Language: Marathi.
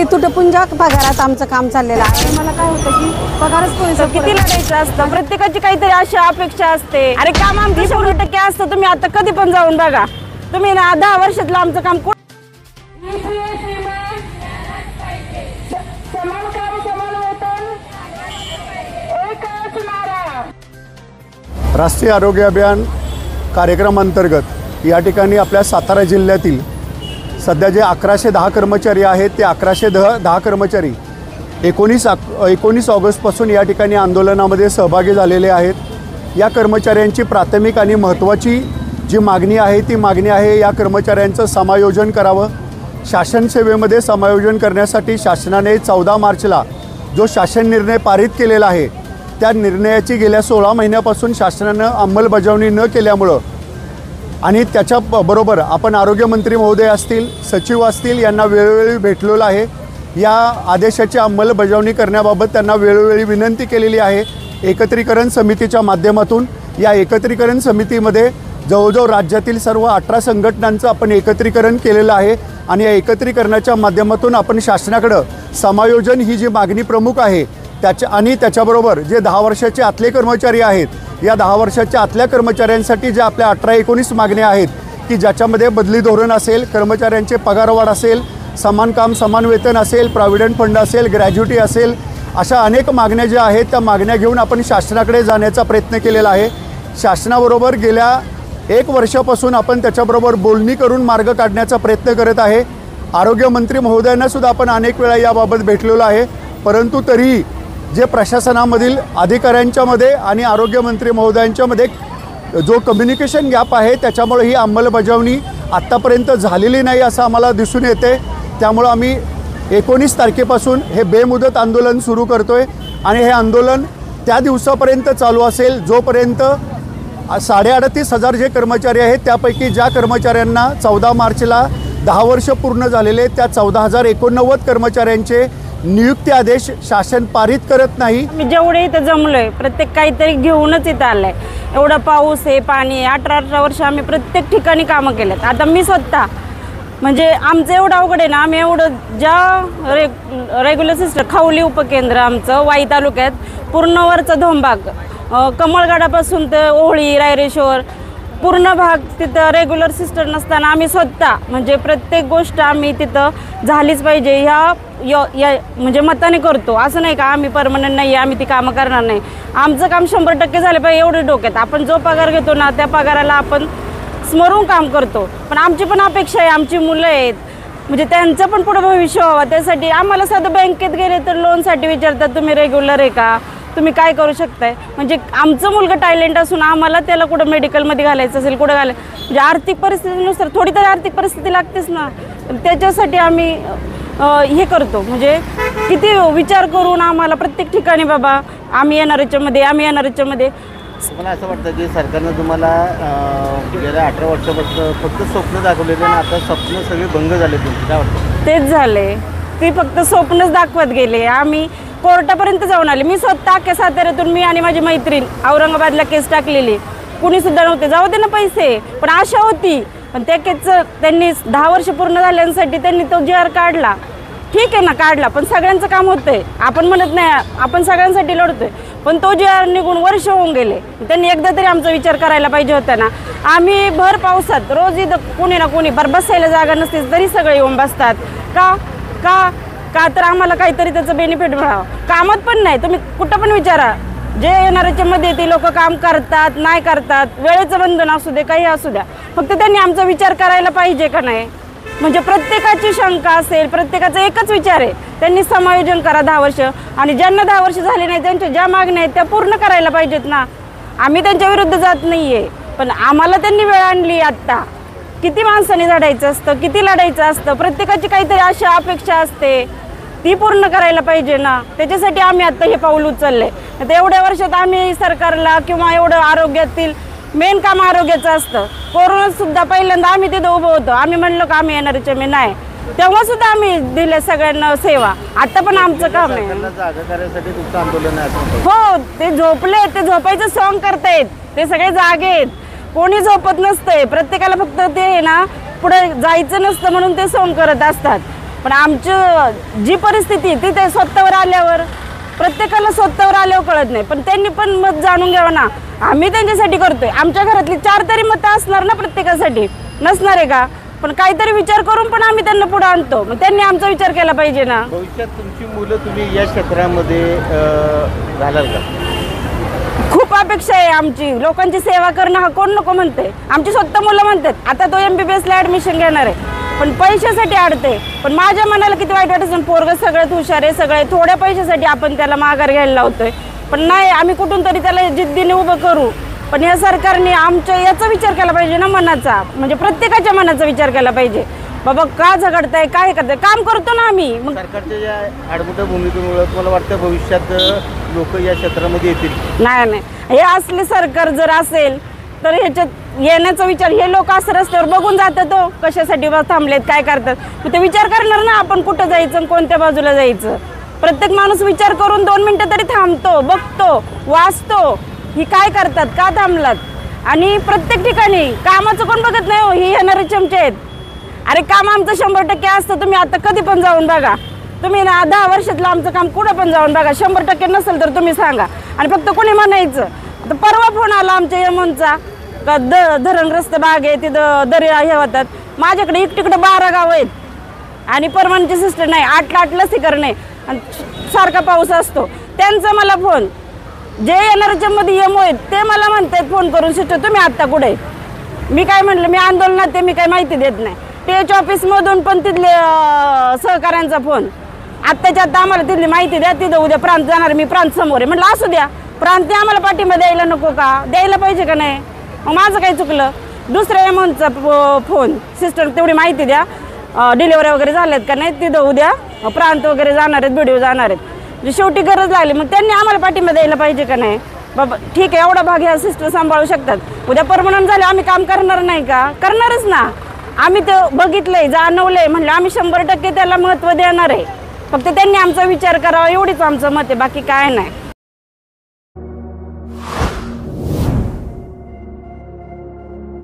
अगदी तुटपुंजा पगारात आमचं काम चाललेलं आहे। मला काय होतं की पगारच पुरेसा किती लढायचं असतं, प्रत्येकाची काहीतरी अशी अपेक्षा असते। अरे काम आमचं 100% असतं, तुम्ही आता कधी पण जाऊन बघा, तुम्ही ना 10 वर्षातलं आमचं काम राष्ट्रीय आरोग्य अभियान कार्यक्रमांतर्गत या ठिकाणी आपल्या सातारा जिल्ह्यातील सध्या जे 1110 कर्मचारी आहेत ते 1110 कर्मचारी 19 ऑगस्टपासून या ठिकाणी आंदोलनामध्ये सहभागी झालेले आहेत। या कर्मचाऱ्यांची प्राथमिक आणि महत्त्वाची जी मागणी आहे ती मागणी आहे या कर्मचाऱ्यांचं समायोजन करावं। शासन सेवेमध्ये समायोजन करण्यासाठी शासनाने 14 मार्चला जो शासन निर्णय पारित केलेला आहे त्या निर्णयाची गेल्या 16 महिन्यापासून शासनानं अंमलबजावणी न केल्यामुळं आणि त्याच्या बरोबर आपण आरोग्यमंत्री महोदय असतील, सचिव असतील यांना वेळोवेळी भेटलेलं आहे। या आदेशाची अंमलबजावणी करण्याबाबत त्यांना वेळोवेळी विनंती केलेली आहे। एकत्रीकरण समितीच्या माध्यमातून या एकत्रीकरण समितीमध्ये जवळजवळ राज्यातील सर्व 18 संघटनांचं आपण एकत्रीकरण केलेलं आहे आणि या एकत्रीकरणाच्या माध्यमातून आपण शासनाकडं समायोजन ही जी मागणी प्रमुख आहे त्याच्याबरोबर जे 10 वर्षाचे आतले कर्मचारी आहेत या 10 वर्षाच्या आतल्या कर्मचाऱ्यांसाठी जे आपल्या 18-19 मागण्या आहेत की ज्याच्यामध्ये बदली धोरण असेल, कर्मचाऱ्यांचे पगारवाढ असेल, समान काम समान वेतन असेल, प्रॉव्हिडंट फंड असेल, ग्रॅज्युटी असेल, अशा अनेक मागण्या ज्या आहेत त्या मागण्या घेऊन आपण शासनाकडे जाण्याचा प्रयत्न केलेला आहे। शासनाबरोबर गेल्या 1 वर्षापासून आपण त्याच्याबरोबर बोलणी करून मार्ग काढण्याचा प्रयत्न करत आहे। आरोग्यमंत्री महोदयांना सुद्धा आपण अनेक वेळा याबाबत भेटलेलो आहे, परंतु तरीही जे प्रशासनामधील अधिकाऱ्यांच्यामध्ये आणि आरोग्यमंत्री महोदयांच्यामध्ये जो कम्युनिकेशन गॅप आहे त्याच्यामुळे ही अंमलबजावणी आत्तापर्यंत झालेली नाही असं आम्हाला दिसून येते। त्यामुळं आम्ही 19 तारखेपासून हे बेमुदत आंदोलन सुरू करतो आहे आणि हे आंदोलन त्या दिवसापर्यंत चालू असेल जोपर्यंत 38,500 जे कर्मचारी आहेत त्यापैकी ज्या कर्मचाऱ्यांना 14 मार्चला 10 वर्ष पूर्ण झालेले त्या 14,089 कर्मचाऱ्यांचे नियुक्ती आदेश शासन पारित करत नाही। मी जेवढे इथं जमलोय प्रत्येक काहीतरी घेऊनच इथं आलंय। एवढा पाऊस आहे, पाणी, 18 वर्ष आम्ही प्रत्येक ठिकाणी कामं केलेत। आता मी स्वतः म्हणजे आमचं एवढं अवघड आहे ना, आम्ही एवढं ज्या रेग्युलर सिस्टर खावली उपकेंद्र आमचं वाई तालुक्यात पूर्ण वरचा धोंबाग कमळगडापासून ते ओहळी रायरेश्वर पूर्ण भाग तिथं रेग्युलर सिस्टर नसताना आम्ही स्वतः म्हणजे प्रत्येक गोष्ट आम्ही तिथं झालीच पाहिजे ह्या म्हणजे मताने करतो। असं नाही का आम्ही परमनंट नाही, आम्ही ती कामं करणार नाही। आमचं काम 100% झालं पाहिजे एवढे डोक्यात। आपण जो पगार घेतो ना त्या पगाराला आपण स्मरून काम करतो, पण आमची पण अपेक्षा आहे, आमची मुलं आहेत म्हणजे त्यांचं पण पुढं भविष्य व्हावं। त्यासाठी आम्हाला साधं बँकेत गेले तर लोनसाठी विचारतात तुम्ही रेग्युलर आहे का, तुम्ही काय करू शकताय। म्हणजे आमचं मुलगा टॅलेंट असून आम्हाला त्याला कुठं मेडिकलमध्ये घालायचं असेल, कुठं घालायचं म्हणजे आर्थिक परिस्थितीनुसार थोडी तरी आर्थिक परिस्थिती लागतेच ना, त्याच्यासाठी आम्ही हे करतो। म्हणजे किती विचार करून आम्हाला प्रत्येक ठिकाणी बाबा आम्ही येणार याच्यामध्ये मला असं वाटतं की सरकारनं तुम्हाला गेल्या 18 वर्षापासून फक्त स्वप्न दाखवलेले आणि आता स्वप्न सगळे भंग झाले तुमचे, काय वाटतं? तेच झाले, ते फक्त स्वप्नच दाखवत गेले। आम्ही कोर्टापर्यंत जाऊन आले। मी स्वतः अख्ख्या साताऱ्यातून मी आणि माझी मैत्रीण औरंगाबादला केस टाकलेली, कुणीसुद्धा नव्हते, जाऊ दे ना पैसे, पण आशा होती। पण त्या केसचं त्यांनी 10 वर्ष पूर्ण झाल्यासाठी त्यांनी तो GR काढला, ठीक आहे ना काढला, पण सगळ्यांचं काम होतंय, आपण म्हणत नाही, आपण सगळ्यांसाठी लढतोय, पण तो GR निघून वर्ष होऊन गेले। त्यांनी एकदा तरी आमचा विचार करायला पाहिजे होता ना। आम्ही भर पावसात रोज इथं कोणी ना कोणी बसायला जागा नसते तरी सगळे येऊन बसतात का का का तर आम्हाला काहीतरी त्याचं बेनिफिट मिळावं। कामात पण नाही, तुम्ही कुठं पण विचारा, जे येणाऱ्याच्यामध्ये ते लोक काम करतात नाही करतात, वेळेचं बंधन असू दे काही असू द्या, फक्त त्यांनी आमचा विचार करायला पाहिजे का नाही। म्हणजे प्रत्येकाची शंका असेल, प्रत्येकाचा एकच विचार आहे, त्यांनी समायोजन करा 10 वर्ष आणि ज्यांना 10 वर्ष झाले नाही त्यांच्या ज्या मागण्या आहेत त्या पूर्ण करायला पाहिजेत ना। आम्ही त्यांच्या विरुद्ध जात नाही आहे, पण आम्हाला त्यांनी वेळ आणली। आत्ता किती माणसांनी लढायचं असतं, किती लढायचं असतं, प्रत्येकाची काहीतरी अशा अपेक्षा असते ती पूर्ण करायला पाहिजे ना। त्याच्यासाठी आम्ही आता हे पाऊल उचलले। आता एवढ्या वर्षात आम्ही सरकारला किंवा एवढं आरोग्यातील मेन काम आरोग्याचं असतं, कोरोनात सुद्धा पहिल्यांदा आम्ही तिथं उभं होतो, आम्ही म्हणलो का आम्ही येणारच मी नाही, तेव्हा सुद्धा आम्ही दिले सगळ्यांना सेवा। आता पण आमचं काम आहे। हो, ते झोपले, ते झोपायचं सॉंग करतायत, ते सगळे जागे आहेत, कोणी झोपत नसतंय, प्रत्येकाला फक्त ते ना पुढे जायचं नसतं म्हणून ते सॉंग करत असतात। पण आमचं जी परिस्थिती तिथे स्वतःवर आल्यावर प्रत्येकाला स्वतःवर आल्यावर कळत नाही, पण त्यांनी पण मत जाणून घ्यावं ना. आम्ही त्यांच्यासाठी करतोय, आमच्या घरातली 4 तरी मतं असणार ना प्रत्येकासाठी, नसणार आहे का? पण काहीतरी विचार करून पण आम्ही त्यांना पुढे आणतो, मग त्यांनी आमचा विचार केला पाहिजे ना. भविष्यात तुमची मुलं तुम्ही या क्षेत्रामध्ये घालाल का? खूप अपेक्षा आहे आमची, लोकांची सेवा करणं हा कोण नको म्हणते. आमची स्वतः मुलं म्हणतात, आता तो MBBSला ॲडमिशन घेणार आहे पण पैशासाठी अडते. पण माझ्या मनाला किती वाईट वाटतं, पोरगं सगळ्यात हुशार आहे, सगळे थोड्या पैशासाठी आपण त्याला माघार घ्यायला लावतोय. पण नाही, आम्ही कुठून तरी त्याला जिद्दीने उभं करू. पण या सरकारने आमच्या याचा विचार केला पाहिजे ना, मनाचा, म्हणजे प्रत्येकाच्या मनाचा विचार केला पाहिजे. बाबा का झगडताय, काय करताय, काम करतो ना आम्ही. मग सरकारच्या या आडमुठ्या भूमिकेमुळे तुम्हाला वाटतं भविष्यात लोक या क्षेत्रामध्ये येतील? नाही, हे असले सरकार जर असेल तर ह्याच्यात येण्याचा विचार, हे लोक असं रस्त्यावर बघून जातात हो कशासाठी बस थांबलेत, काय करतात, मग ते विचार करणार ना आपण कुठं जायचं आणि कोणत्या बाजूला जायचं. प्रत्येक माणूस विचार करून 2 मिनिटं तरी थांबतो, बघतो, वाचतो ही काय करतात, का थांबलात. आणि प्रत्येक ठिकाणी कामाचं कोण बघत नाही हो, ही येणारे चमचे आहेत. अरे काम आमचं 100% असतं, तुम्ही आता कधी पण जाऊन बघा, तुम्ही ना 10 वर्षातलं आमचं काम कुठं पण जाऊन बघा, 100% नसेल तर तुम्ही सांगा. आणि फक्त कोणी म्हणायचं. आता परवा फोन आला आमच्या यमनचा का धरणग्रस्त भाग आहे, तिथं दर्या हे होतात. माझ्याकडे एकटीकडे 12 गावं आहेत आणि परवानची सिस्टर नाही, 8 लसीकरण आहे आणि सारखा पाऊस असतो. त्यांचा मला फोन, जे येणाऱ्याच्या मध्ये यम आहेत ते मला म्हणतात फोन करून, सिस्टर तुम्ही आत्ता कुठे. मी काय म्हटलं, मी आंदोलनात ते मी काय माहिती देत नाही. TH ऑफिसमधून पण तिथले सहकाऱ्यांचा फोन, आत्ताच्या आत्ता आम्हाला तिथली माहिती द्या, तिथं उद्या प्रांत जाणार, मी प्रांत समोर आहे. म्हटलं असू द्या, प्रांत आम्हाला पाठिंबा द्यायला नको का, द्यायला पाहिजे का नाही. मग माझं काही चुकलं. दुसऱ्या एमनचा फोन, सिस्टर तेवढी माहिती द्या, डिलिव्हरी वगैरे झाल्यात का नाही, तिथं उद्या प्रांत वगैरे जाणार आहेत, व्हिडिओ जाणार आहेत. शेवटी गरज लागली मग त्यांनी आम्हाला पाठिंबा द्यायला पाहिजे का नाही. बाबा ठीक आहे, एवढा भाग ह्या सिस्टर सांभाळू शकतात, उद्या परमनंट झाले आम्ही काम करणार नाही का, करणारच ना. आम्ही ते बघितलंय, जाणवलंय, म्हणलं आम्ही 100% त्याला महत्त्व देणार आहे. फक्त त्यांनी आमचा विचार करावा एवढीच आमचं मत आहे, बाकी काय नाही.